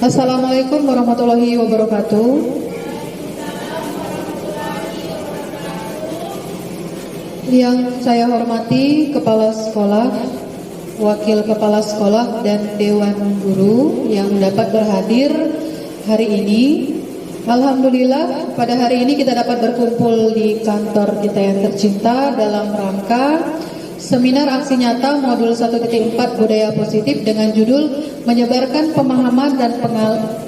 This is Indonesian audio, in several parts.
Assalamualaikum warahmatullahi wabarakatuh. Yang saya hormati Kepala Sekolah, Wakil Kepala Sekolah, dan Dewan Guru yang dapat berhadir hari ini. Alhamdulillah, pada hari ini kita dapat berkumpul di kantor kita yang tercinta dalam rangka Seminar Aksi Nyata Modul 1.4 Budaya Positif dengan judul Menyebarkan Pemahaman dan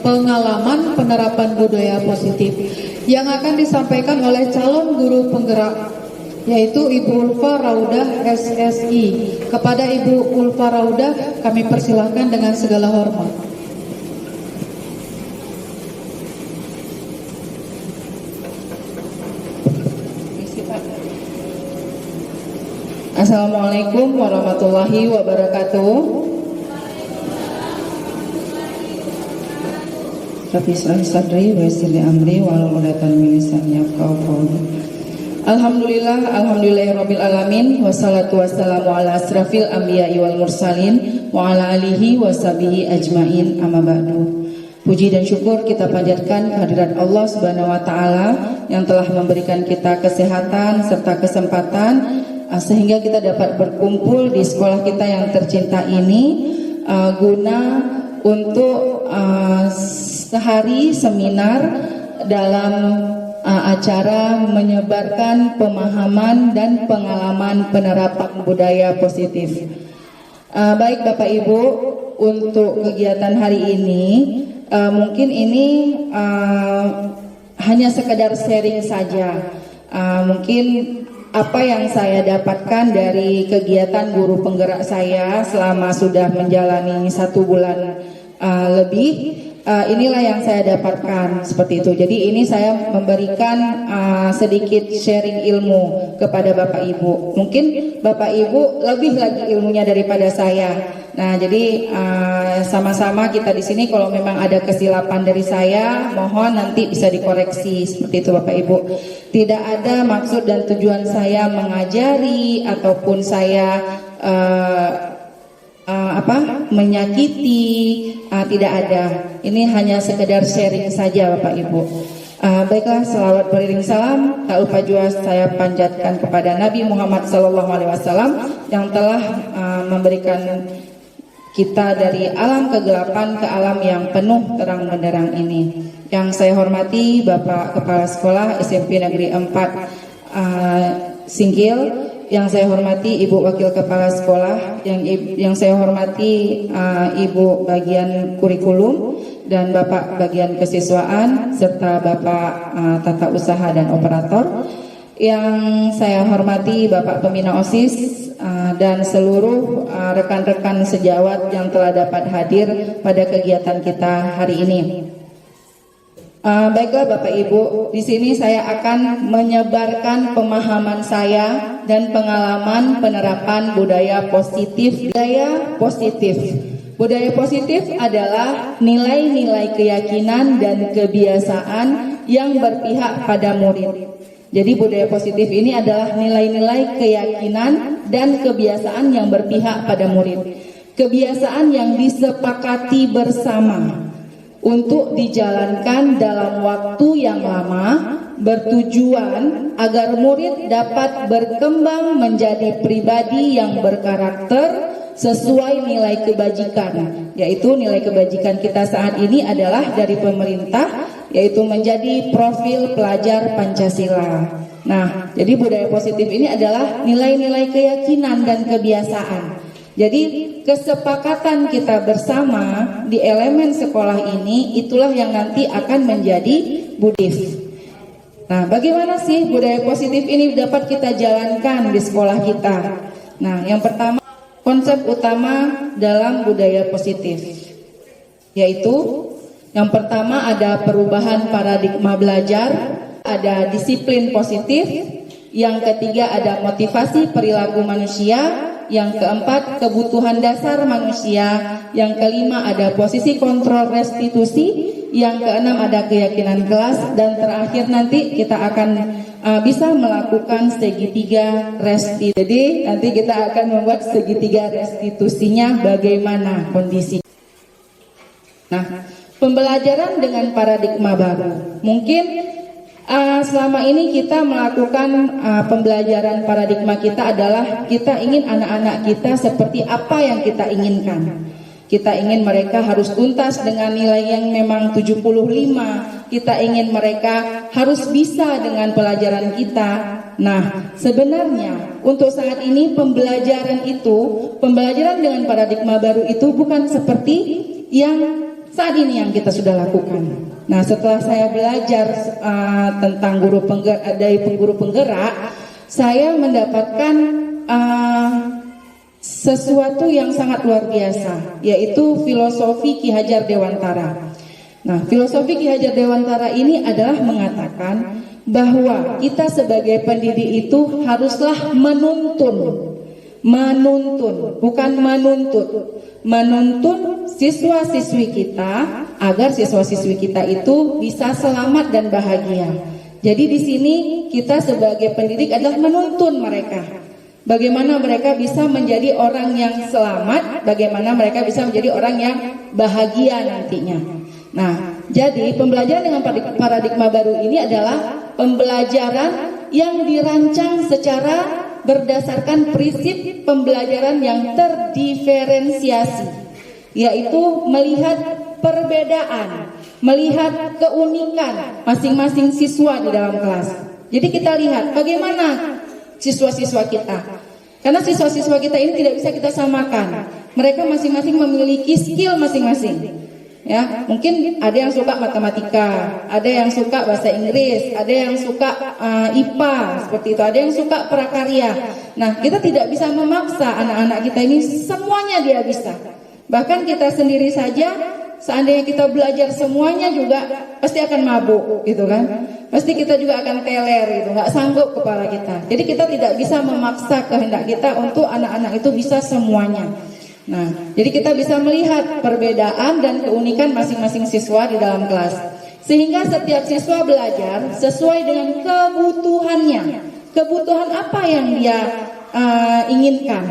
Pengalaman Penerapan Budaya Positif yang akan disampaikan oleh calon guru penggerak, yaitu Ibu Ulfa Raudah SSI. Kepada Ibu Ulfa Raudah kami persilahkan dengan segala hormat. Assalamualaikum warahmatullahi wabarakatuh. Rabbi shrah li sadri wa yassir li amri wahlul 'uqdatam min lisani yafqahu qawli. Alhamdulillahirabbil alamin wassalatu wassalamu ala asrafil anbiya'i wal mursalin wa ala alihi washabihi ajmain, amma ba'du. Puji dan syukur kita panjatkan kehadirat Allah Subhanahu wa taala yang telah memberikan kita kesehatan serta kesempatan sehingga kita dapat berkumpul di sekolah kita yang tercinta ini guna untuk sehari seminar dalam acara menyebarkan pemahaman dan pengalaman penerapan budaya positif. Baik Bapak Ibu, untuk kegiatan hari ini mungkin ini hanya sekedar sharing saja. Mungkin apa yang saya dapatkan dari kegiatan guru penggerak saya selama sudah menjalani 1 bulan lebih, inilah yang saya dapatkan seperti itu. Jadi ini saya memberikan sedikit sharing ilmu kepada Bapak Ibu. Mungkin Bapak Ibu lebih lagi ilmunya daripada saya. Nah, jadi sama-sama kita di sini kalau memang ada kesilapan dari saya, mohon nanti bisa dikoreksi seperti itu Bapak Ibu. Tidak ada maksud dan tujuan saya mengajari ataupun saya menyakiti, tidak ada. Ini hanya sekedar sharing saja Bapak Ibu. Baiklah, selawat beriring salam tak lupa juga saya panjatkan kepada Nabi Muhammad SAW yang telah memberikan kita dari alam kegelapan ke alam yang penuh terang benderang ini. Yang saya hormati Bapak Kepala Sekolah SMP Negeri 4 Singkil, yang saya hormati Ibu Wakil Kepala Sekolah, yang saya hormati Ibu bagian kurikulum dan Bapak bagian kesiswaan serta Bapak tata usaha dan operator. Yang saya hormati Bapak Pembina OSIS dan seluruh rekan-rekan sejawat yang telah dapat hadir pada kegiatan kita hari ini. Baiklah Bapak Ibu, di sini saya akan menyebarkan pemahaman saya dan pengalaman penerapan budaya positif. Budaya positif adalah nilai-nilai keyakinan dan kebiasaan yang berpihak pada murid. Jadi budaya positif ini adalah nilai-nilai keyakinan dan kebiasaan yang berpihak pada murid. Kebiasaan yang disepakati bersama untuk dijalankan dalam waktu yang lama, bertujuan agar murid dapat berkembang menjadi pribadi yang berkarakter sesuai nilai kebajikan, yaitu nilai kebajikan kita saat ini adalah dari pemerintah, yaitu menjadi profil pelajar Pancasila. Nah, jadi budaya positif ini adalah nilai-nilai keyakinan dan kebiasaan. Jadi kesepakatan kita bersama di elemen sekolah ini, itulah yang nanti akan menjadi budif. Nah, bagaimana sih budaya positif ini dapat kita jalankan di sekolah kita? Nah, yang pertama, konsep utama dalam budaya positif, yaitu yang pertama ada perubahan paradigma belajar, ada disiplin positif, yang ketiga ada motivasi perilaku manusia, yang keempat kebutuhan dasar manusia, yang kelima ada posisi kontrol restitusi, yang keenam ada keyakinan kelas, dan terakhir nanti kita akan bisa melakukan segitiga restitusi. Jadi nanti kita akan membuat segitiga restitusinya bagaimana kondisi. Nah, Pembelajaran dengan paradigma baru. Mungkin selama ini kita melakukan pembelajaran paradigma kita adalah kita ingin anak-anak kita seperti apa yang kita inginkan. Kita ingin mereka harus tuntas dengan nilai yang memang 75. Kita ingin mereka harus bisa dengan pelajaran kita. Nah, sebenarnya untuk saat ini pembelajaran dengan paradigma baru itu bukan seperti yang saat ini yang kita sudah lakukan. Nah, setelah saya belajar tentang dari guru penggerak, saya mendapatkan sesuatu yang sangat luar biasa, yaitu filosofi Ki Hajar Dewantara. Nah, filosofi Ki Hajar Dewantara ini adalah mengatakan bahwa kita sebagai pendidik itu haruslah menuntun, bukan menuntun siswa-siswi kita agar siswa-siswi kita itu bisa selamat dan bahagia. Jadi di sini kita sebagai pendidik adalah menuntun mereka. Bagaimana mereka bisa menjadi orang yang selamat, bagaimana mereka bisa menjadi orang yang bahagia nantinya. Nah, jadi pembelajaran dengan paradigma baru ini adalah pembelajaran yang dirancang secara berdasarkan prinsip pembelajaran yang terdiferensiasi, yaitu melihat perbedaan, melihat keunikan masing-masing siswa di dalam kelas. Jadi kita lihat bagaimana siswa-siswa kita, karena siswa-siswa kita ini tidak bisa kita samakan. Mereka masing-masing memiliki skill masing-masing. Ya, mungkin ada yang suka matematika, ada yang suka bahasa Inggris, ada yang suka IPA seperti itu, ada yang suka prakarya. Nah, kita tidak bisa memaksa anak-anak kita ini semuanya dia bisa. Bahkan kita sendiri saja, seandainya kita belajar semuanya juga pasti akan mabuk, gitu kan? Pasti kita juga akan teler, gitu, nggak sanggup kepala kita. Jadi kita tidak bisa memaksa kehendak kita untuk anak-anak itu bisa semuanya. Nah, jadi kita bisa melihat perbedaan dan keunikan masing-masing siswa di dalam kelas, sehingga setiap siswa belajar sesuai dengan kebutuhannya. Kebutuhan apa yang dia inginkan,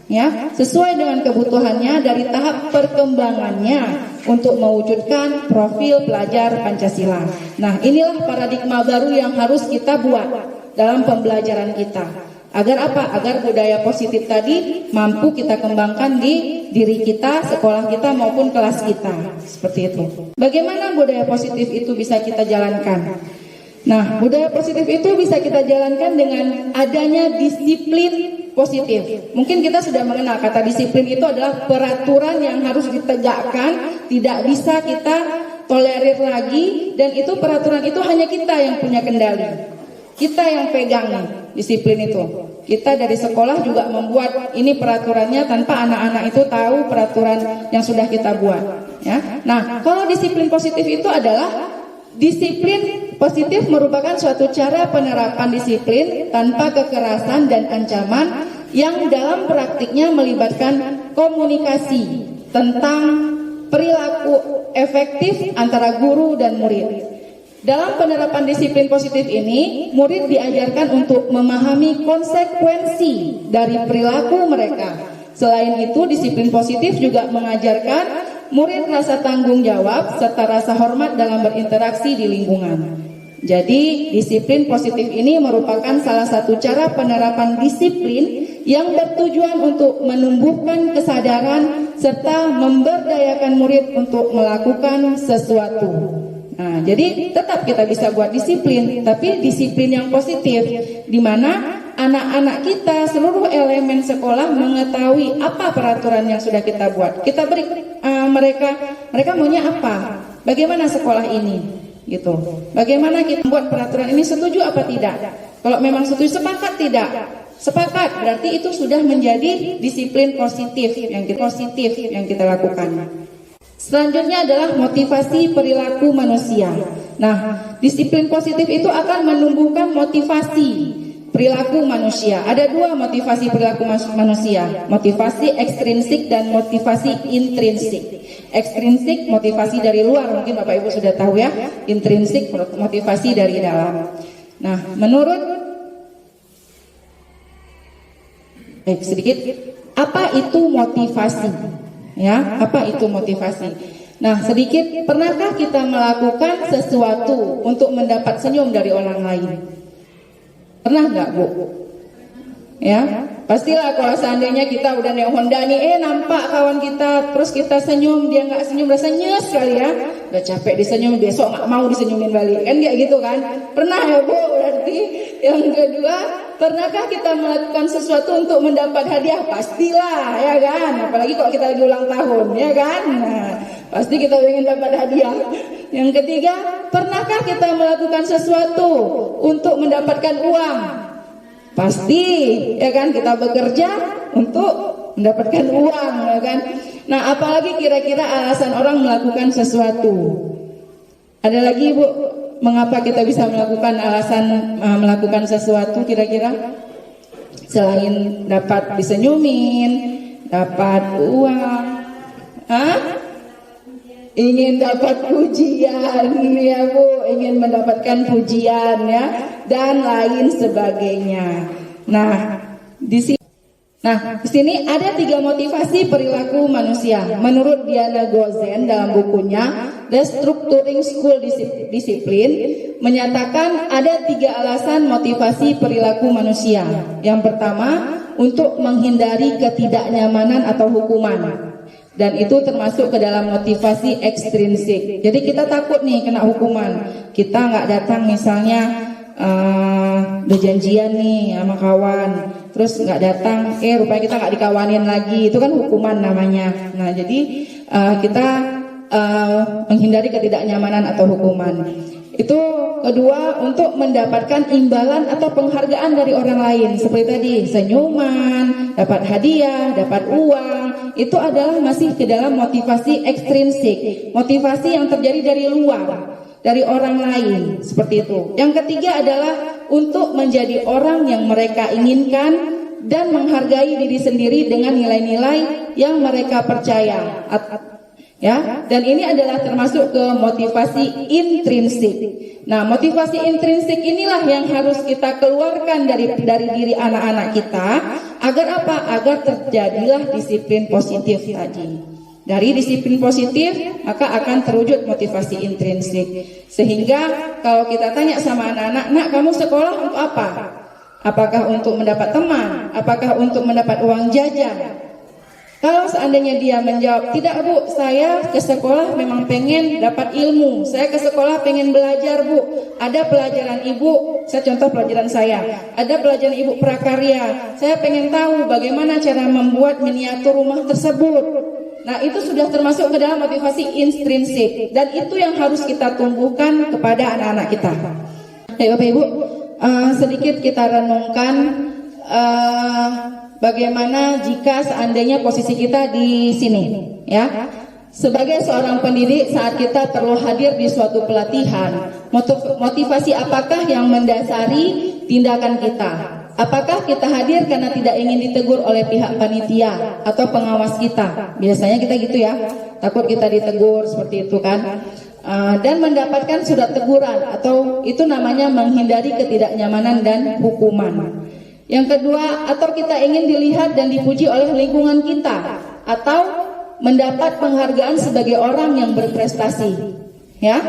ya, sesuai dengan kebutuhannya dari tahap perkembangannya untuk mewujudkan profil pelajar Pancasila. Nah, inilah paradigma baru yang harus kita buat dalam pembelajaran kita. Agar apa? Agar budaya positif tadi mampu kita kembangkan di diri kita, sekolah kita maupun kelas kita. Seperti itu. Bagaimana budaya positif itu bisa kita jalankan? Nah, budaya positif itu bisa kita jalankan dengan adanya disiplin positif. Mungkin kita sudah mengenal kata disiplin itu adalah peraturan yang harus ditegakkan, tidak bisa kita tolerir lagi, dan itu peraturan itu hanya kita yang punya kendali. Kita yang pegang nih, disiplin itu. Kita dari sekolah juga membuat ini peraturannya tanpa anak-anak itu tahu peraturan yang sudah kita buat. Ya. Nah, kalau disiplin positif itu adalah disiplin positif merupakan suatu cara penerapan disiplin tanpa kekerasan dan ancaman yang dalam praktiknya melibatkan komunikasi tentang perilaku efektif antara guru dan murid. Dalam penerapan disiplin positif ini, murid diajarkan untuk memahami konsekuensi dari perilaku mereka. Selain itu, disiplin positif juga mengajarkan murid rasa tanggung jawab serta rasa hormat dalam berinteraksi di lingkungan. Jadi, disiplin positif ini merupakan salah satu cara penerapan disiplin yang bertujuan untuk menumbuhkan kesadaran serta memberdayakan murid untuk melakukan sesuatu. Nah, jadi tetap kita bisa buat disiplin, tapi disiplin yang positif, di mana anak-anak kita seluruh elemen sekolah mengetahui apa peraturan yang sudah kita buat. Kita beri mereka maunya apa, bagaimana sekolah ini, gitu. Bagaimana kita buat peraturan ini, setuju apa tidak? Kalau memang setuju, sepakat tidak? Sepakat, berarti itu sudah menjadi disiplin positif yang kita lakukan. Selanjutnya adalah motivasi perilaku manusia. Nah, disiplin positif itu akan menumbuhkan motivasi perilaku manusia. Ada dua motivasi perilaku manusia, motivasi ekstrinsik dan motivasi intrinsik. Ekstrinsik motivasi dari luar, mungkin Bapak Ibu sudah tahu ya. Intrinsik motivasi dari dalam. Nah, menurut sedikit, apa itu motivasi? Ya, apa itu motivasi? Nah, sedikit, pernahkah kita melakukan sesuatu untuk mendapat senyum dari orang lain? Pernah nggak, Bu? Ya, pastilah kalau seandainya kita udah naik Honda nih, nampak kawan kita, terus kita senyum, dia nggak senyum, rasanya sekali ya, udah capek disenyum, besok nggak mau disenyumin balik, kan kayak gitu kan? Pernah ya, Bu? Berarti yang kedua, pernahkah kita melakukan sesuatu untuk mendapat hadiah? Pastilah, ya kan? Apalagi kalau kita lagi ulang tahun, ya kan? Nah, pasti kita ingin dapat hadiah. Yang ketiga, pernahkah kita melakukan sesuatu untuk mendapatkan uang? Pasti, ya kan, kita bekerja untuk mendapatkan uang, ya kan. Nah, apalagi kira-kira alasan orang melakukan sesuatu? Ada lagi, Bu, mengapa kita bisa melakukan alasan melakukan sesuatu kira-kira? Selain dapat disenyumin, dapat uang, ingin dapat pujian, ya Bu, ingin mendapatkan pujian, ya, dan lain sebagainya. Nah, di sini ada 3 motivasi perilaku manusia. Menurut Diana Gozen dalam bukunya Restructuring School Discipline menyatakan ada 3 alasan motivasi perilaku manusia. Yang pertama, untuk menghindari ketidaknyamanan atau hukuman. Dan itu termasuk ke dalam motivasi ekstrinsik. Jadi kita takut nih kena hukuman. Kita nggak datang misalnya udah janjian nih sama kawan, terus nggak datang, rupanya kita nggak dikawanin lagi. Itu kan hukuman namanya. Nah, jadi kita menghindari ketidaknyamanan atau hukuman. Itu kedua, untuk mendapatkan imbalan atau penghargaan dari orang lain. Seperti tadi, senyuman, dapat hadiah, dapat uang. Itu adalah masih ke dalam motivasi ekstrinsik, motivasi yang terjadi dari luar, dari orang lain, seperti itu. Yang ketiga adalah untuk menjadi orang yang mereka inginkan dan menghargai diri sendiri dengan nilai-nilai yang mereka percaya. Ya, dan ini adalah termasuk ke motivasi intrinsik. Nah, motivasi intrinsik inilah yang harus kita keluarkan dari diri anak-anak kita, agar apa? Agar terjadilah disiplin positif tadi. Dari disiplin positif, maka akan terwujud motivasi intrinsik. Sehingga kalau kita tanya sama anak-anak, "Nak, kamu sekolah untuk apa?" Apakah untuk mendapat teman? Apakah untuk mendapat uang jajan? Kalau seandainya dia menjawab, "Tidak, Bu, saya ke sekolah memang pengen dapat ilmu. Saya ke sekolah pengen belajar, Bu. Ada pelajaran Ibu," saya contoh pelajaran saya, "ada pelajaran Ibu prakarya. Saya pengen tahu bagaimana cara membuat miniatur rumah tersebut." Nah, itu sudah termasuk ke dalam motivasi intrinsik. Dan itu yang harus kita tumbuhkan kepada anak-anak kita. Bapak Ibu, sedikit kita renungkan bagaimana jika seandainya posisi kita di sini, ya. Sebagai seorang pendidik, saat kita perlu hadir di suatu pelatihan, motivasi apakah yang mendasari tindakan kita? Apakah kita hadir karena tidak ingin ditegur oleh pihak panitia atau pengawas kita? Biasanya kita gitu ya, takut kita ditegur seperti itu kan. Dan mendapatkan surat teguran, atau itu namanya menghindari ketidaknyamanan dan hukuman. Yang kedua, atau kita ingin dilihat dan dipuji oleh lingkungan kita, atau mendapat penghargaan sebagai orang yang berprestasi, ya.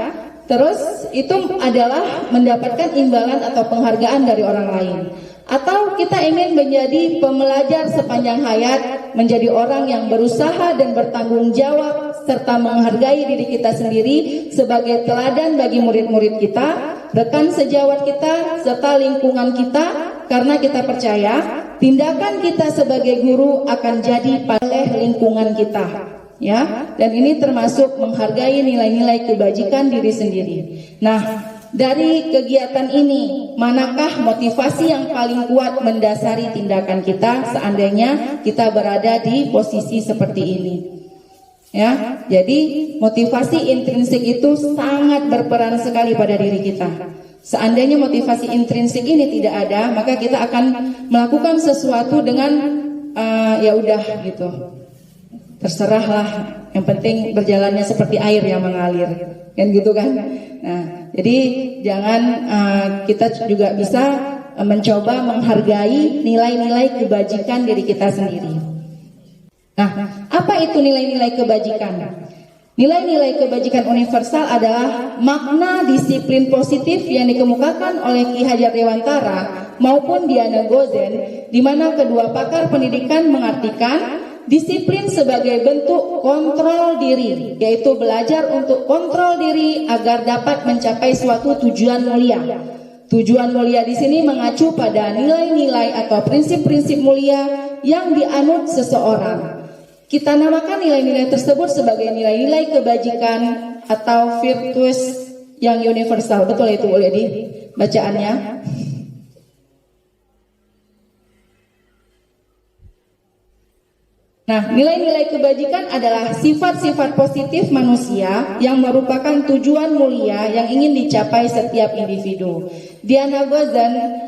Terus itu adalah mendapatkan imbalan atau penghargaan dari orang lain. Atau kita ingin menjadi pembelajar sepanjang hayat, menjadi orang yang berusaha dan bertanggung jawab, serta menghargai diri kita sendiri sebagai teladan bagi murid-murid kita, rekan sejawat kita, serta lingkungan kita, karena kita percaya tindakan kita sebagai guru akan jadi oleh lingkungan kita, ya. Dan ini termasuk menghargai nilai-nilai kebajikan diri sendiri. Nah, dari kegiatan ini, manakah motivasi yang paling kuat mendasari tindakan kita seandainya kita berada di posisi seperti ini? Ya, jadi motivasi intrinsik itu sangat berperan sekali pada diri kita. Seandainya motivasi intrinsik ini tidak ada, maka kita akan melakukan sesuatu dengan ya udah gitu, terserahlah, yang penting berjalannya seperti air yang mengalir, kan gitu kan. Nah, jadi jangan kita juga bisa mencoba menghargai nilai-nilai kebajikan diri kita sendiri. Nah, apa itu nilai-nilai kebajikan? Nilai-nilai kebajikan universal adalah makna disiplin positif yang dikemukakan oleh Ki Hajar Dewantara maupun Diana Gozen, di mana kedua pakar pendidikan mengartikan disiplin sebagai bentuk kontrol diri, yaitu belajar untuk kontrol diri agar dapat mencapai suatu tujuan mulia. Tujuan mulia di sini mengacu pada nilai-nilai atau prinsip-prinsip mulia yang dianut seseorang. Kita namakan nilai-nilai tersebut sebagai nilai-nilai kebajikan atau virtues yang universal. Betul itu, boleh di bacaannya. Nah, nilai-nilai kebajikan adalah sifat-sifat positif manusia yang merupakan tujuan mulia yang ingin dicapai setiap individu. Diana Gozen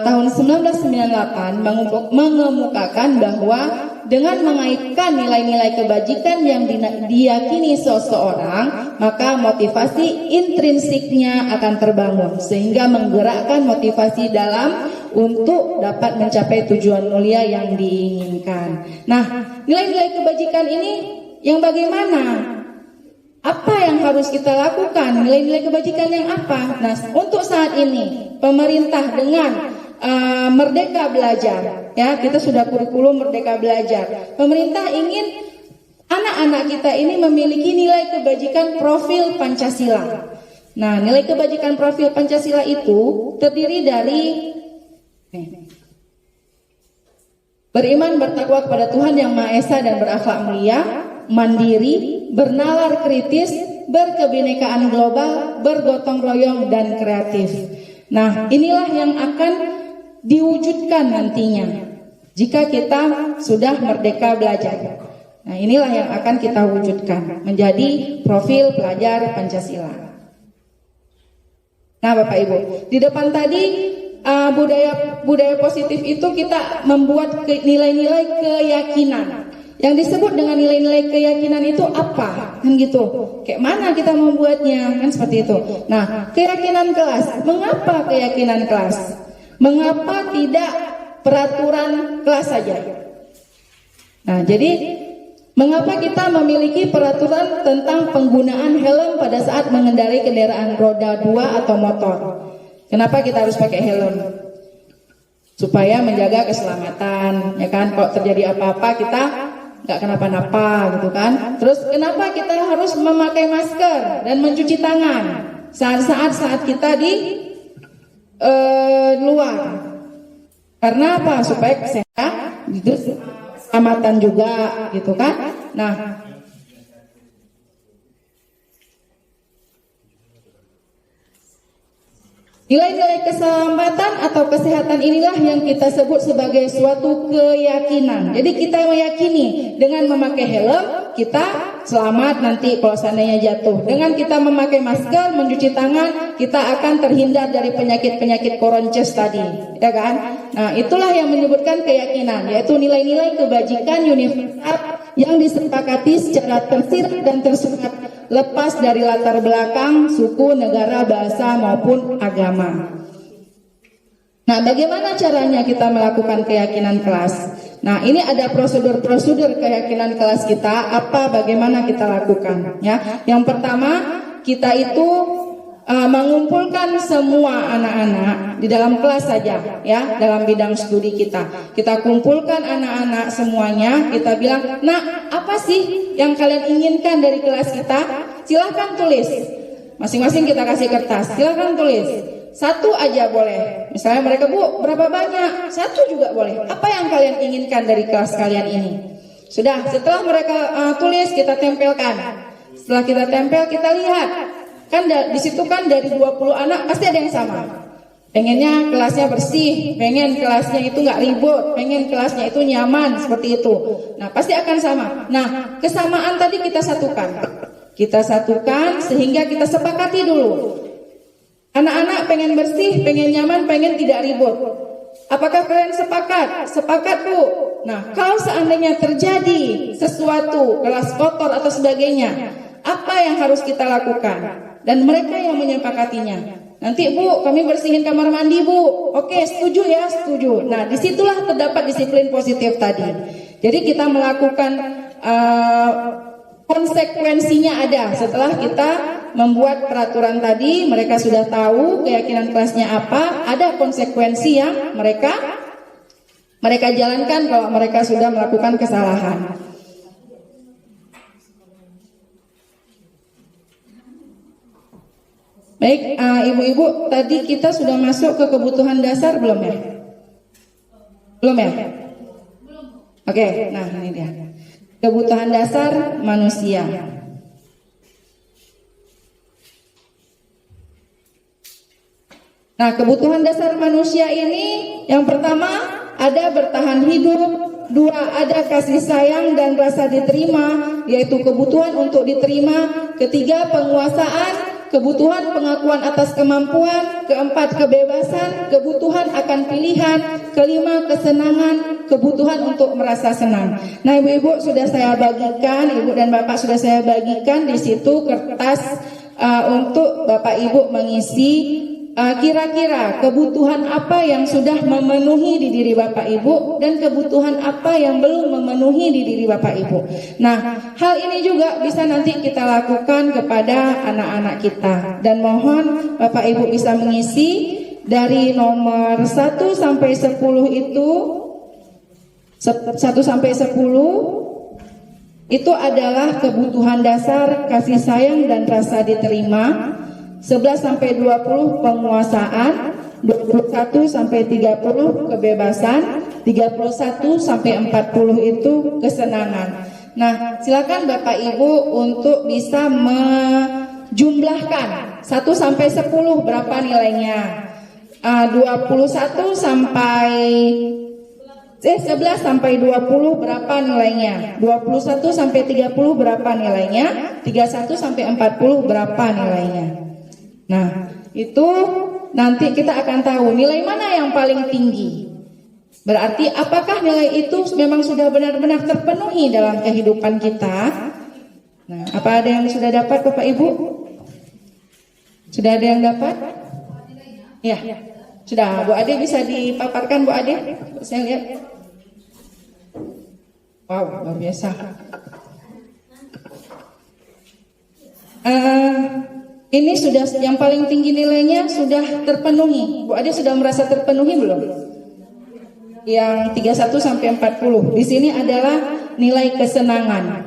tahun 1998 mengemukakan bahwa dengan mengaitkan nilai-nilai kebajikan yang diyakini seseorang, maka motivasi intrinsiknya akan terbangun sehingga menggerakkan motivasi dalam untuk dapat mencapai tujuan mulia yang diinginkan. Nah, nilai-nilai kebajikan ini yang bagaimana? Apa yang harus kita lakukan? Nilai-nilai kebajikan yang apa? Nah, untuk saat ini pemerintah dengan Merdeka Belajar, ya, kita sudah kurikulum Merdeka Belajar. Pemerintah ingin anak-anak kita ini memiliki nilai kebajikan profil Pancasila. Nah, nilai kebajikan profil Pancasila itu terdiri dari beriman bertakwa kepada Tuhan Yang Maha Esa dan berakhlak mulia, mandiri, bernalar kritis, berkebinekaan global, bergotong royong dan kreatif. Nah, inilah yang akan diwujudkan nantinya jika kita sudah merdeka belajar. Nah, inilah yang akan kita wujudkan menjadi profil pelajar Pancasila. Nah, Bapak Ibu, di depan tadi budaya positif itu kita membuat nilai-nilai keyakinan. Yang disebut dengan nilai-nilai keyakinan itu apa? Kan gitu. Kayak mana kita membuatnya? Kan seperti itu. Nah, keyakinan kelas. Mengapa keyakinan kelas? Mengapa tidak peraturan kelas saja? Nah, jadi mengapa kita memiliki peraturan tentang penggunaan helm pada saat mengendarai kendaraan roda 2 atau motor? Kenapa kita harus pakai helm? Supaya menjaga keselamatan, ya kan? Kalau terjadi apa-apa kita nggak kenapa-napa, gitu kan? Terus kenapa kita harus memakai masker dan mencuci tangan saat kita di luar? Karena apa? Supaya kesehatan, itu keselamatan juga, gitu kan? Nah, nilai-nilai keselamatan atau kesehatan inilah yang kita sebut sebagai suatu keyakinan. Jadi kita meyakini dengan memakai helm kita selamat nanti kalau seandainya jatuh. Dengan kita memakai masker, mencuci tangan, kita akan terhindar dari penyakit-penyakit koronces tadi, ya kan? Nah, itulah yang menyebutkan keyakinan, yaitu nilai-nilai kebajikan universal yang disepakati secara tersirat dan tersurat, lepas dari latar belakang, suku, negara, bahasa maupun agama. Nah, bagaimana caranya kita melakukan keyakinan kelas? Nah, ini ada prosedur-prosedur keyakinan kelas kita. Bagaimana kita lakukan? Ya, yang pertama kita itu mengumpulkan semua anak-anak di dalam kelas saja, ya, dalam bidang studi kita. Kita kumpulkan anak-anak semuanya. Kita bilang, nah, apa sih yang kalian inginkan dari kelas kita? Silahkan tulis. Masing-masing kita kasih kertas. Silahkan tulis. Satu aja boleh. Misalnya mereka, Bu, berapa banyak? Satu juga boleh. Apa yang kalian inginkan dari kelas kalian ini? Sudah, setelah mereka tulis, kita tempelkan. Setelah kita tempel, kita lihat. Kan di situ kan dari 20 anak pasti ada yang sama. Pengennya kelasnya bersih, pengen kelasnya itu nggak ribut, pengen kelasnya itu nyaman, seperti itu. Nah, pasti akan sama. Nah, kesamaan tadi kita satukan. Kita satukan sehingga kita sepakati dulu. Anak-anak pengen bersih, pengen nyaman, pengen tidak ribut. Apakah kalian sepakat? Sepakat, Bu. Nah, kalau seandainya terjadi sesuatu, kelas kotor atau sebagainya, apa yang harus kita lakukan? Dan mereka yang menyepakatinya. Nanti, Bu, kami bersihin kamar mandi, Bu. Oke, setuju ya, setuju. Nah, disitulah terdapat disiplin positif tadi. Jadi kita melakukan konsekuensinya ada. Setelah kita membuat peraturan tadi, mereka sudah tahu keyakinan kelasnya apa, ada konsekuensi yang mereka jalankan kalau mereka sudah melakukan kesalahan. Baik, ibu-ibu, tadi kita sudah masuk ke kebutuhan dasar belum ya? Belum ya? Oke, nah ini dia. Kebutuhan dasar manusia. Nah, kebutuhan dasar manusia ini yang pertama ada bertahan hidup, dua ada kasih sayang dan rasa diterima, yaitu kebutuhan untuk diterima, ketiga penguasaan, kebutuhan pengakuan atas kemampuan, keempat kebebasan, kebutuhan akan pilihan, kelima kesenangan, kebutuhan untuk merasa senang. Nah, ibu-ibu sudah saya bagikan, ibu dan bapak sudah saya bagikan di situ kertas untuk bapak ibu mengisi kira-kira kebutuhan apa yang sudah memenuhi di diri bapak ibu dan kebutuhan apa yang belum memenuhi di diri bapak ibu. Nah, hal ini juga bisa nanti kita lakukan kepada anak-anak kita, dan mohon bapak ibu bisa mengisi dari nomor 1 sampai 10 itu 1 sampai 10 itu adalah kebutuhan dasar kasih sayang dan rasa diterima. 11 sampai 20 penguasaan, 21 sampai 30 kebebasan, 31 sampai 40 itu kesenangan. Nah, silakan Bapak Ibu untuk bisa menjumlahkan 1 sampai 10 berapa nilainya. 11 sampai 20 berapa nilainya? 21 sampai 30 berapa nilainya? 31 sampai 40 berapa nilainya? Nah, itu nanti kita akan tahu nilai mana yang paling tinggi. Berarti apakah nilai itu memang sudah benar-benar terpenuhi dalam kehidupan kita? Nah, apa ada yang sudah dapat Bapak Ibu? Sudah ada yang dapat? Ya, sudah. Bu Ade bisa dipaparkan, Bu Ade? Saya lihat. Wow, luar biasa. Ini sudah yang paling tinggi nilainya sudah terpenuhi. Bu Ade sudah merasa terpenuhi belum? Yang 31 sampai 40. Di sini adalah nilai kesenangan.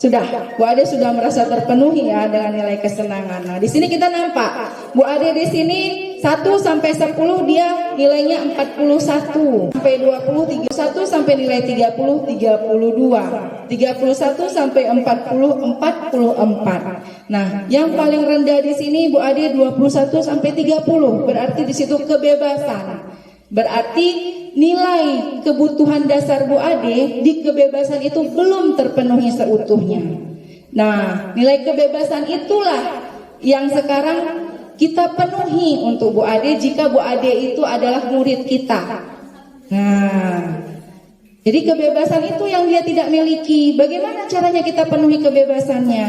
Sudah, Bu Ade sudah merasa terpenuhi ya dengan nilai kesenangan. Nah, di sini kita nampak Bu Ade di sini 1 sampai 10 dia nilainya 41 sampai 20, 31 sampai nilai 30, 32, 31 sampai 40, 44. Nah, yang paling rendah di sini Bu Ade 21 sampai 30, berarti di situ kebebasan. Berarti nilai kebutuhan dasar Bu Ade di kebebasan itu belum terpenuhi seutuhnya. Nah, nilai kebebasan itulah yang sekarang kita penuhi untuk Bu Ade jika Bu Ade itu adalah murid kita. Nah, jadi kebebasan itu yang dia tidak miliki. Bagaimana caranya kita penuhi kebebasannya?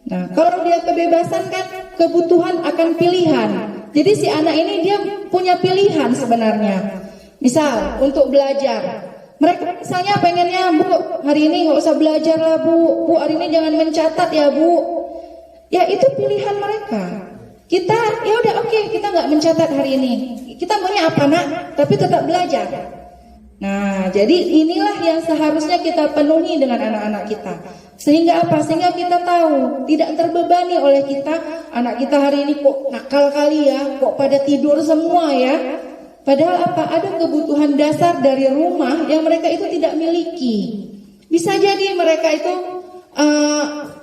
Nah, kalau dia kebebasan kan kebutuhan akan pilihan. Jadi si anak ini dia punya pilihan sebenarnya. Misal untuk belajar, mereka misalnya pengennya, Bu, hari ini nggak usah belajar lah Bu, hari ini jangan mencatat ya Bu. Ya itu pilihan mereka. Kita ya udah oke, kita nggak mencatat hari ini. Kita maunya apa nak? Tapi tetap belajar. Nah, jadi inilah yang seharusnya kita penuhi dengan anak-anak kita. Sehingga apa? Sehingga kita tahu tidak terbebani oleh kita. Anak kita hari ini kok nakal kali ya, kok pada tidur semua ya. Padahal apa? Ada kebutuhan dasar dari rumah yang mereka itu tidak miliki. Bisa jadi mereka itu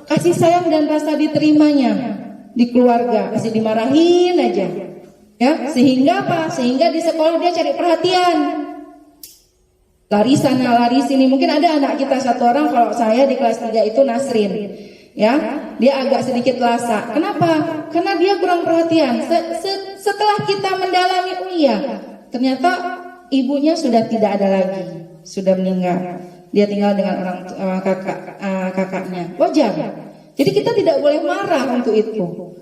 kasih sayang dan rasa diterimanya di keluarga, masih dimarahin aja, ya. Sehingga apa? Sehingga di sekolah dia cari perhatian, lari sana lari sini. Mungkin ada anak kita satu orang, kalau saya di kelas 3 itu Nasrin, ya, dia agak sedikit lasa. Kenapa? Karena dia kurang perhatian. Setelah kita mendalami, oh iya, ternyata ibunya sudah tidak ada lagi, sudah meninggal. Dia tinggal dengan kakaknya. Wajar. Jadi kita tidak boleh marah untuk itu.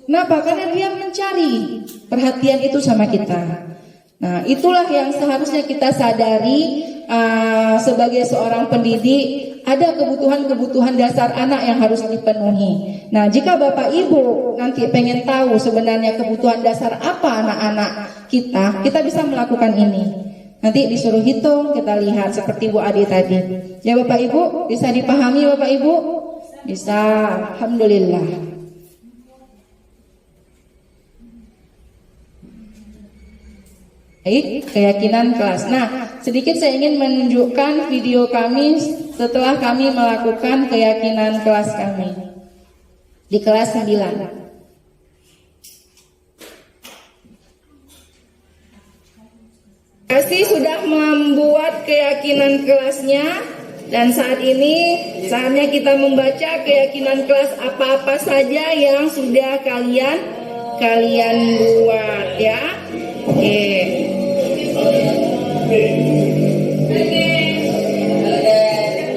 Kenapa? Karena dia mencari perhatian itu sama kita. Nah, itulah yang seharusnya kita sadari sebagai seorang pendidik. ada kebutuhan-kebutuhan dasar anak yang harus dipenuhi. Nah, jika Bapak Ibu nanti pengen tahu sebenarnya kebutuhan dasar apa anak-anak kita, kita bisa melakukan ini. Nanti disuruh hitung, kita lihat seperti Bu Adi tadi. Ya Bapak Ibu, bisa dipahami Bapak Ibu? Bisa, alhamdulillah. Baik, keyakinan kelas. Nah, sedikit saya ingin menunjukkan video kami setelah kami melakukan keyakinan kelas kami di kelas 9. Kasih sudah membuat keyakinan kelasnya, dan saat ini saatnya kita membaca keyakinan kelas apa-apa saja yang sudah kalian buat ya. Oke.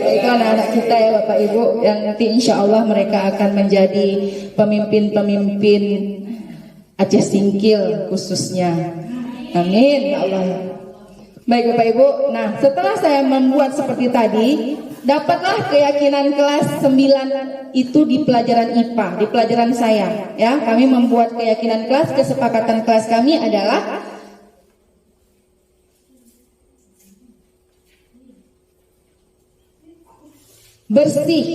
Itu anak-anak kita ya Bapak Ibu, yang nanti insya Allah mereka akan menjadi pemimpin-pemimpin Aceh Singkil khususnya. Amin ya Allah. Baik Bapak Ibu, nah setelah saya membuat seperti tadi, dapatlah keyakinan kelas 9 itu di pelajaran IPA, di pelajaran saya ya. Kami membuat keyakinan kelas, kesepakatan kelas kami adalah bersih,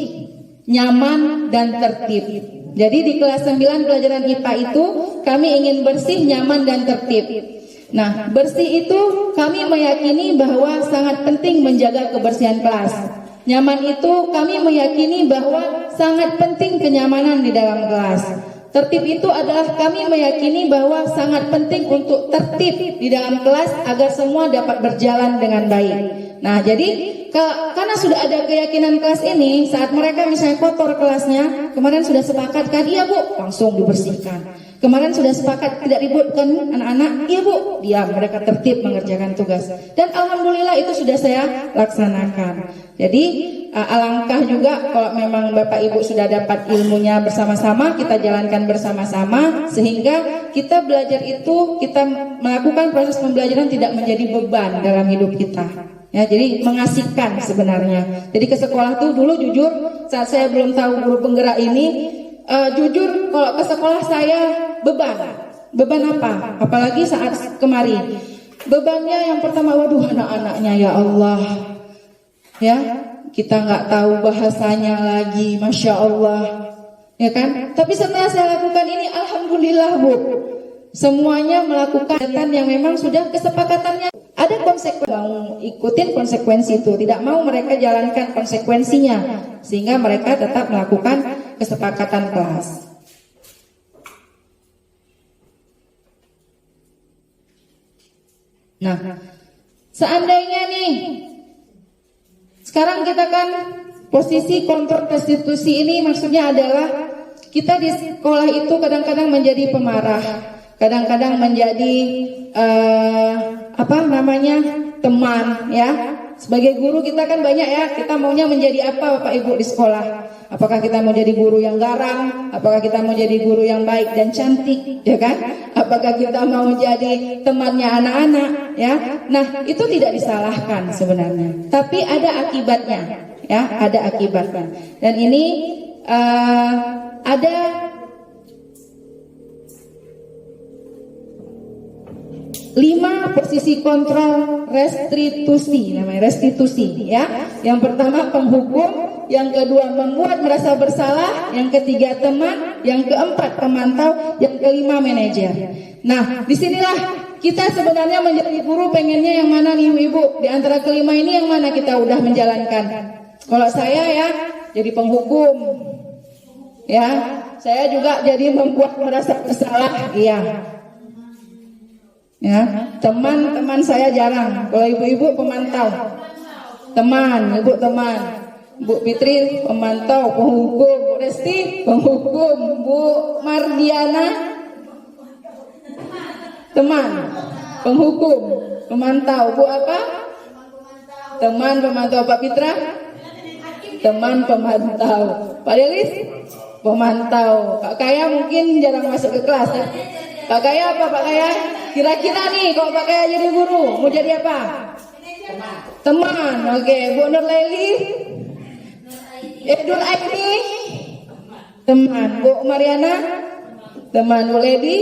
nyaman, dan tertib. Jadi di kelas 9 pelajaran IPA itu kami ingin bersih, nyaman, dan tertib. Nah, bersih itu kami meyakini bahwa sangat penting menjaga kebersihan kelas. Nyaman itu kami meyakini bahwa sangat penting kenyamanan di dalam kelas. Tertib itu adalah kami meyakini bahwa sangat penting untuk tertib di dalam kelas agar semua dapat berjalan dengan baik. Nah, jadi karena sudah ada keyakinan kelas ini, saat mereka misalnya kotor kelasnya, kemarin sudah sepakat kan, iya Bu, langsung dibersihkan. Kemarin sudah sepakat tidak ributkan anak-anak, iya Bu, diam, mereka tertib mengerjakan tugas. Dan alhamdulillah itu sudah saya laksanakan. Jadi alangkah juga kalau memang Bapak Ibu sudah dapat ilmunya bersama-sama, kita jalankan bersama-sama sehingga kita belajar itu, kita melakukan proses pembelajaran tidak menjadi beban dalam hidup kita. Ya, jadi mengasihkan sebenarnya. Jadi ke sekolah tuh dulu jujur saat saya belum tahu guru penggerak ini, jujur kalau ke sekolah saya beban apa? Apalagi saat kemarin. Bebannya yang pertama, waduh anak-anaknya ya Allah, ya kita nggak tahu bahasanya lagi, masya Allah, ya kan? Tapi setelah saya lakukan ini, alhamdulillah Bu, semuanya melakukan kegiatan yang memang sudah kesepakatannya. Ada konsekuensi, mau ikutin konsekuensi itu, tidak mau mereka jalankan konsekuensinya, sehingga mereka tetap melakukan kesepakatan kelas. Nah, seandainya nih, sekarang kita kan posisi kontrol restitusi ini maksudnya adalah kita di sekolah itu kadang-kadang menjadi pemarah, kadang-kadang menjadi teman ya. Sebagai guru kita kan banyak ya, kita maunya menjadi apa Bapak Ibu di sekolah? Apakah kita mau jadi guru yang garang? Apakah kita mau jadi guru yang baik dan cantik, ya kan? Apakah kita mau jadi temannya anak-anak, ya? Nah, itu tidak disalahkan sebenarnya. Tapi ada akibatnya, ya, ada akibatnya. Dan ini ada lima posisi kontrol restitusi, namanya restitusi ya. Yang pertama penghukum, yang kedua membuat merasa bersalah, yang ketiga teman, yang keempat pemantau, yang kelima manajer. Nah, disinilah kita sebenarnya menjadi guru pengennya yang mana nih Ibu? Di antara kelima ini yang mana kita udah menjalankan? Kalau saya ya jadi penghukum, ya saya juga jadi membuat merasa bersalah, iya. Ya, teman-teman saya jarang. Kalau ibu-ibu pemantau, teman, ibu teman, Bu Fitri pemantau, penghukum, Bu Resti penghukum, Bu Mardiana teman, penghukum, pemantau, Bu apa? Teman pemantau, Pak Fitra teman pemantau, Pak Delis pemantau, Pak Kaya mungkin jarang masuk ke kelas ya. Pak Kaya apa Pak Kaya? Kira-kira nih kalau Pak Kaya jadi guru mau jadi apa? Teman. Oke, Bu Nur Leli Nur Aini, teman. Bu Mariana, teman. Bu Lady,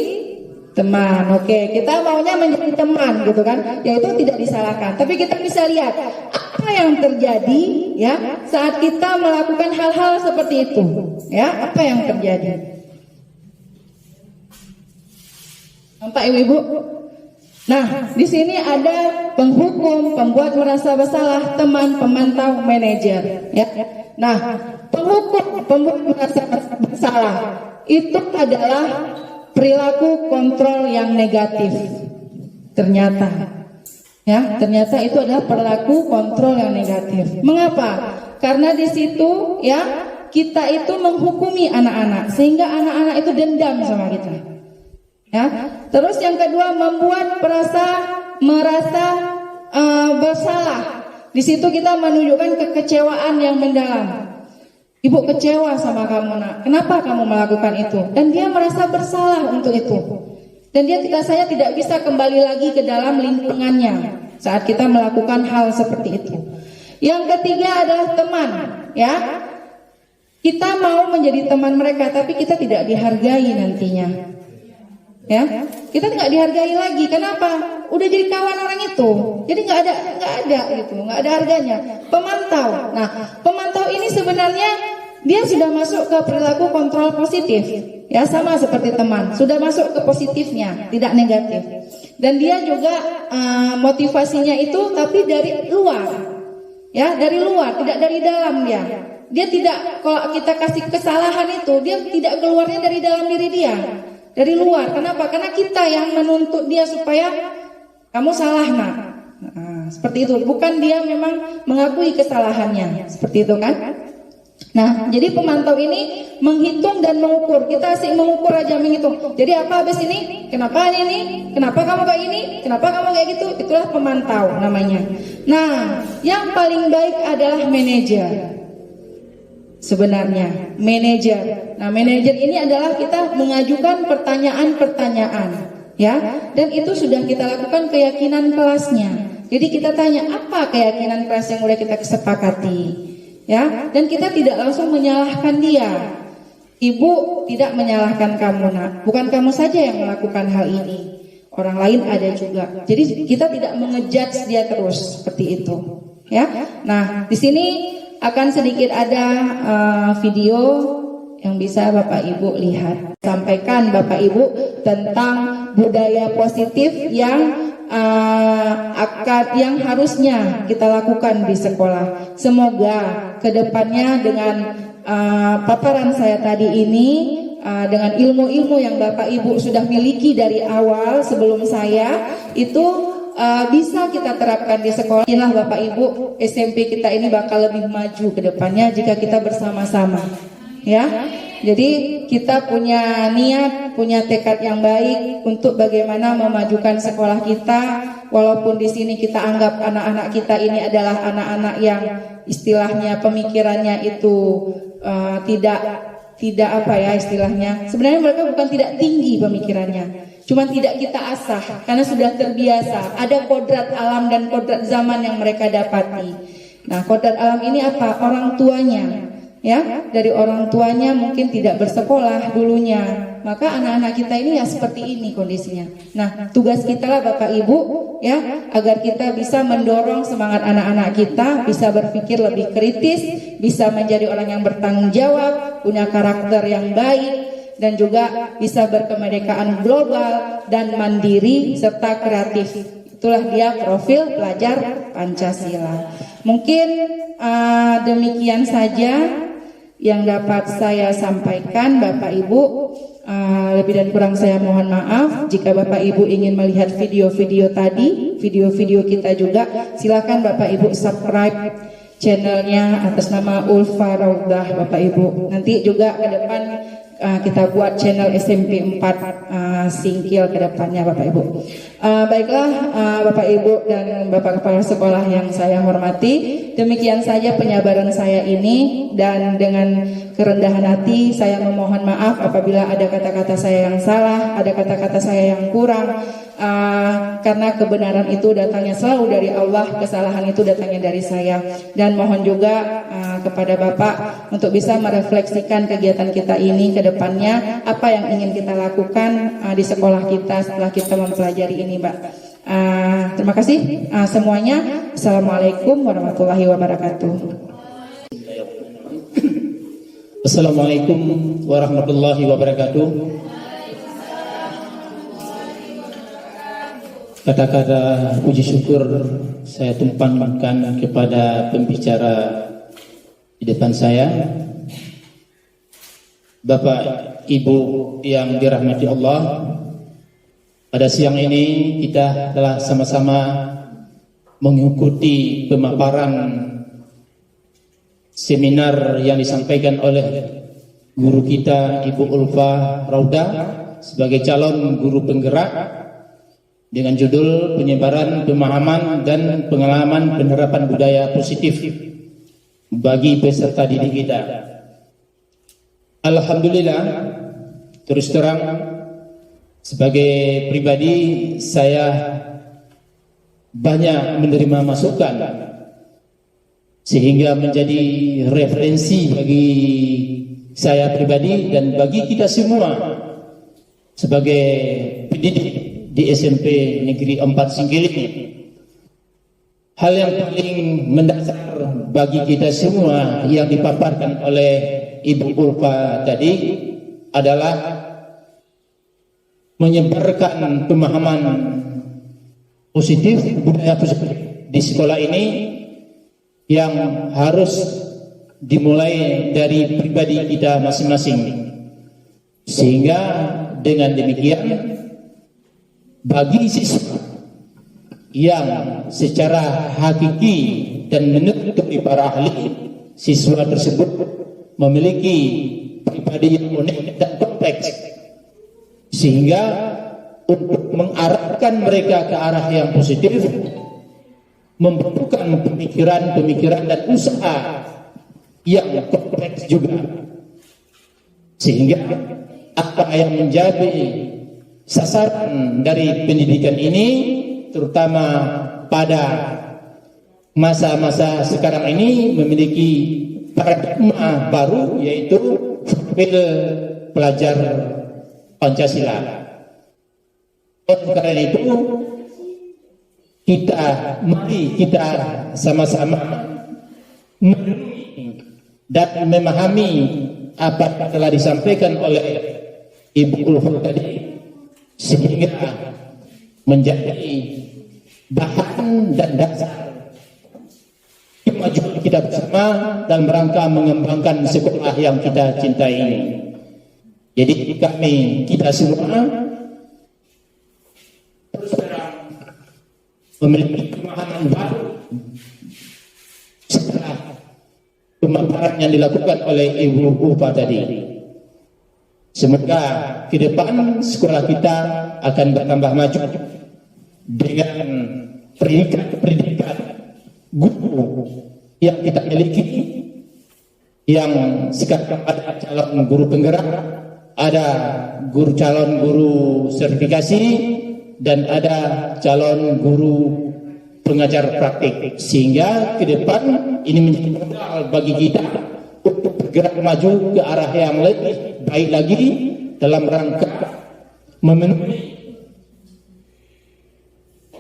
teman. Oke, kita maunya menjadi teman gitu kan, yaitu tidak disalahkan. Tapi kita bisa lihat apa yang terjadi ya saat kita melakukan hal-hal seperti itu. Ya, apa yang terjadi? Nampak ibu-ibu? Nah, di sini ada penghukum, pembuat merasa bersalah, teman, pemantau, manajer. Ya. Nah, penghukum, pembuat merasa bersalah itu adalah perilaku kontrol yang negatif. Ternyata, ya, ternyata itu adalah perilaku kontrol yang negatif. Mengapa? Karena di situ, ya, kita itu menghukumi anak-anak, sehingga anak-anak itu dendam sama kita. Ya, terus yang kedua membuat merasa bersalah. Di situ kita menunjukkan kekecewaan yang mendalam. Ibu kecewa sama kamu nak. Kenapa kamu melakukan itu? Dan dia merasa bersalah untuk itu. Dan dia saya tidak bisa kembali lagi ke dalam lingkungannya saat kita melakukan hal seperti itu. Yang ketiga adalah teman. Ya, kita mau menjadi teman mereka, tapi kita tidak dihargai nantinya. Ya, kita nggak dihargai lagi. Kenapa? Udah jadi kawan orang itu, jadi nggak ada gitu, nggak ada harganya. Pemantau. Nah, pemantau ini sebenarnya dia sudah masuk ke perilaku kontrol positif, ya sama seperti teman, sudah masuk ke positifnya, tidak negatif. Dan dia juga motivasinya itu tapi dari luar, ya dari luar, tidak dari dalam dia. Dia tidak, kalau kita kasih kesalahan itu, dia tidak keluarnya dari dalam diri dia. Dari luar. Kenapa? Karena kita yang menuntut dia supaya kamu salah nak. Nah, seperti itu. Bukan dia memang mengakui kesalahannya. Seperti itu kan? Nah, jadi pemantau ini menghitung dan mengukur. Kita asik mengukur aja, menghitung. Jadi apa habis ini? Kenapa ini? Kenapa kamu kayak ini? Kenapa kamu kayak gitu? Itulah pemantau namanya. Nah, yang paling baik adalah manajer. Sebenarnya manajer. Nah, manajer ini adalah kita mengajukan pertanyaan-pertanyaan, ya. Dan itu sudah kita lakukan keyakinan kelasnya. Jadi kita tanya apa keyakinan kelas yang sudah kita kesepakati, ya. Dan kita tidak langsung menyalahkan dia. Ibu tidak menyalahkan kamu nak. Bukan kamu saja yang melakukan hal ini. Orang lain ada juga. Jadi kita tidak mengejudge dia terus seperti itu, ya. Nah, di sini akan sedikit ada video yang bisa Bapak Ibu lihat. Sampaikan Bapak Ibu tentang budaya positif yang harusnya kita lakukan di sekolah. Semoga kedepannya dengan paparan saya tadi ini, dengan ilmu-ilmu yang Bapak Ibu sudah miliki dari awal sebelum saya itu bisa kita terapkan di sekolah. Inilah Bapak Ibu, SMP kita ini bakal lebih maju ke depannya jika kita bersama-sama, ya. Jadi kita punya niat, punya tekad yang baik untuk bagaimana memajukan sekolah kita. Walaupun di sini kita anggap anak-anak kita ini adalah anak-anak yang istilahnya pemikirannya itu tidak apa ya istilahnya. Sebenarnya mereka bukan tidak tinggi pemikirannya. Cuma tidak kita asah karena sudah terbiasa. Ada kodrat alam dan kodrat zaman yang mereka dapati. Nah, kodrat alam ini apa? Orang tuanya, ya, dari orang tuanya mungkin tidak bersekolah dulunya. Maka anak-anak kita ini ya seperti ini kondisinya. Nah, tugas kita lah Bapak Ibu, ya, agar kita bisa mendorong semangat anak-anak kita, bisa berpikir lebih kritis, bisa menjadi orang yang bertanggung jawab, punya karakter yang baik, dan juga bisa berkemerdekaan global dan mandiri serta kreatif. Itulah dia profil pelajar Pancasila. Mungkin demikian saja yang dapat saya sampaikan Bapak Ibu. Lebih dan kurang saya mohon maaf. Jika Bapak Ibu ingin melihat video-video tadi, video-video kita juga, silakan Bapak Ibu subscribe channelnya atas nama Ulfa Raudah Bapak Ibu. Nanti juga ke depan kita buat channel SMP 4 Singkil ke depannya Bapak Ibu. Baiklah Bapak Ibu dan Bapak Kepala Sekolah yang saya hormati, demikian saja penyabaran saya ini, dan dengan kerendahan hati saya memohon maaf apabila ada kata-kata saya yang salah, ada kata-kata saya yang kurang. karena kebenaran itu datangnya selalu dari Allah, kesalahan itu datangnya dari saya. Dan mohon juga kepada Bapak untuk bisa merefleksikan kegiatan kita ini ke depannya, apa yang ingin kita lakukan di sekolah kita setelah kita mempelajari ini, Mbak. Terima kasih semuanya. Assalamualaikum warahmatullahi wabarakatuh. Assalamualaikum warahmatullahi wabarakatuh. Kata-kata puji syukur saya tumpahkan kepada pembicara di depan saya, Bapak Ibu yang dirahmati Allah. Pada siang ini kita telah sama-sama mengikuti pemaparan seminar yang disampaikan oleh guru kita Ibu Ulfa Rauda sebagai calon guru penggerak dengan judul penyebaran pemahaman dan pengalaman penerapan budaya positif bagi peserta didik kita. Alhamdulillah, terus terang sebagai pribadi saya banyak menerima masukan sehingga menjadi referensi bagi saya pribadi dan bagi kita semua sebagai pendidik di SMP Negeri 4 Singgiling. Hal yang paling mendasar bagi kita semua yang dipaparkan oleh Ibu Ulfa tadi adalah menyebarkan pemahaman positif, budaya positif di sekolah ini yang harus dimulai dari pribadi kita masing-masing. Sehingga dengan demikian bagi siswa yang secara hakiki dan menurut para ahli, siswa tersebut memiliki pribadi yang unik dan kompleks, sehingga untuk mengarahkan mereka ke arah yang positif membutuhkan pemikiran-pemikiran dan usaha yang kompleks juga, sehingga apa yang menjadi sasaran dari pendidikan ini, terutama pada masa-masa sekarang ini, memiliki paradigma baru, yaitu profil pelajar Pancasila. Oleh karena itu, mari kita sama-sama merenungi dan memahami apa yang telah disampaikan oleh Ibu Ulfa tadi, sehingga menjadi bahan dan dasar kemajuan kita bersama dalam rangka mengembangkan sekolah yang kita cintai ini. Jadi kita semua memiliki pemahaman baru setelah pemaparan yang dilakukan oleh Ibu Ulfa tadi. Semoga ke depan sekolah kita akan bertambah maju dengan pendidikan guru yang kita miliki, yang sekarang ada calon guru penggerak, ada calon guru sertifikasi, dan ada calon guru pengajar praktik, sehingga ke depan ini menjadi modal bagi kita untuk bergerak maju ke arah yang lebih baik lagi dalam rangka memenuhi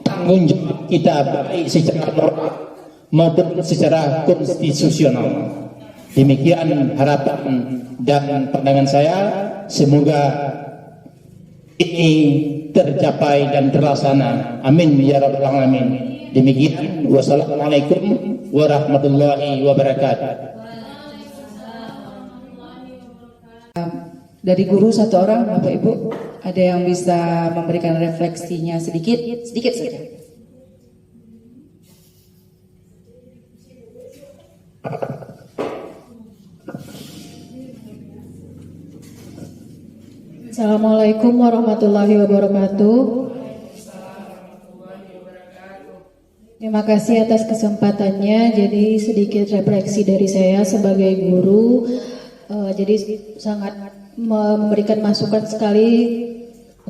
tanggung jawab kita baik secara moral maupun secara konstitusional. Demikian harapan dan pandangan saya, semoga ini tercapai dan terlaksana. Amin ya rabbal alamin. Demikian, wassalamualaikum warahmatullahi wabarakatuh. Dari guru satu orang, Bapak Ibu, ada yang bisa memberikan refleksinya sedikit saja. Assalamualaikum warahmatullahi wabarakatuh. Terima kasih atas kesempatannya. Jadi sedikit refleksi dari saya sebagai guru. Jadi sangat memberikan masukan sekali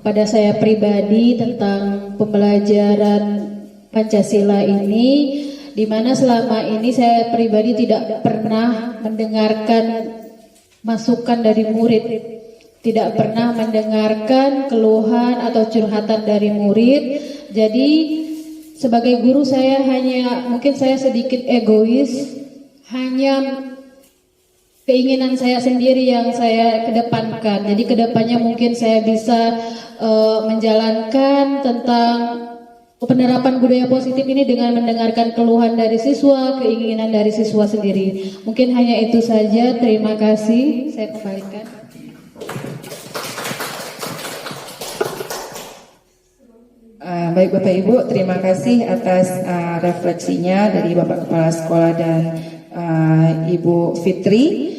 kepada saya pribadi tentang pembelajaran Pancasila ini, di mana selama ini saya pribadi tidak pernah mendengarkan masukan dari murid, tidak pernah mendengarkan keluhan atau curhatan dari murid. Jadi sebagai guru saya mungkin saya sedikit egois, hanya keinginan saya sendiri yang saya kedepankan. Jadi kedepannya mungkin saya bisa menjalankan tentang penerapan budaya positif ini dengan mendengarkan keluhan dari siswa, keinginan dari siswa sendiri. Mungkin hanya itu saja. Terima kasih. Saya kembalikan. Baik Bapak Ibu, terima kasih atas refleksinya dari Bapak Kepala Sekolah dan Ibu Fitri.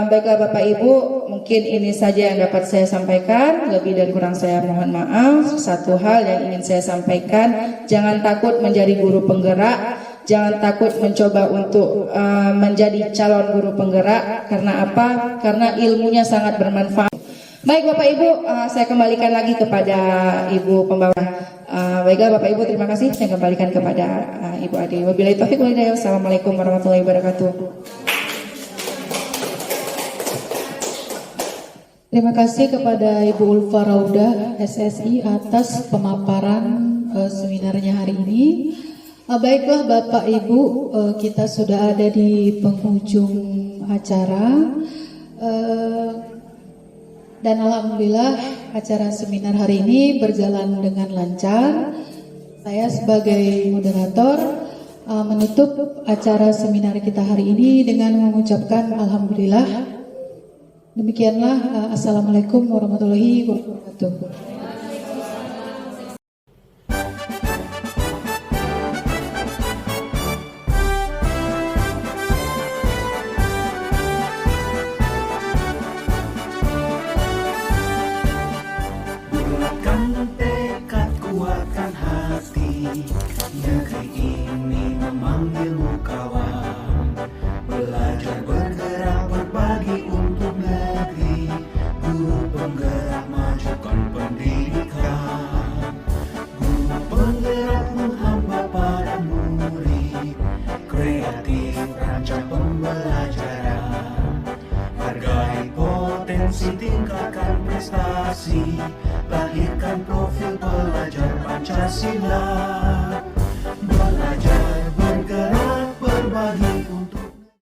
Baiklah Bapak Ibu, mungkin ini saja yang dapat saya sampaikan. Lebih dan kurang saya mohon maaf. Satu hal yang ingin saya sampaikan, jangan takut menjadi guru penggerak, jangan takut mencoba untuk menjadi calon guru penggerak. Karena apa? Karena ilmunya sangat bermanfaat. Baik Bapak Ibu, saya kembalikan lagi kepada Ibu pembawa. Baiklah Bapak Ibu, terima kasih. Saya kembalikan kepada Ibu Ade. Wabillahi taufiq wal hidayah. Wassalamualaikum warahmatullahi wabarakatuh. Terima kasih kepada Ibu Ulfa Raudah SSI atas pemaparan seminarnya hari ini. Baiklah Bapak Ibu, kita sudah ada di penghujung acara. Dan alhamdulillah acara seminar hari ini berjalan dengan lancar. Saya sebagai moderator menutup acara seminar kita hari ini dengan mengucapkan alhamdulillah. Demikianlah, assalamualaikum warahmatullahi wabarakatuh. Negeri ini memanggilmu kawan, belajar bergerak berbagi untuk negeri, guru penggerak majukan pendidikan, guru penggerak menghamba para murid, kreatif rancang pembelajaran, hargai potensi tingkatkan prestasi, lahirkan profil pelajar Pancasila.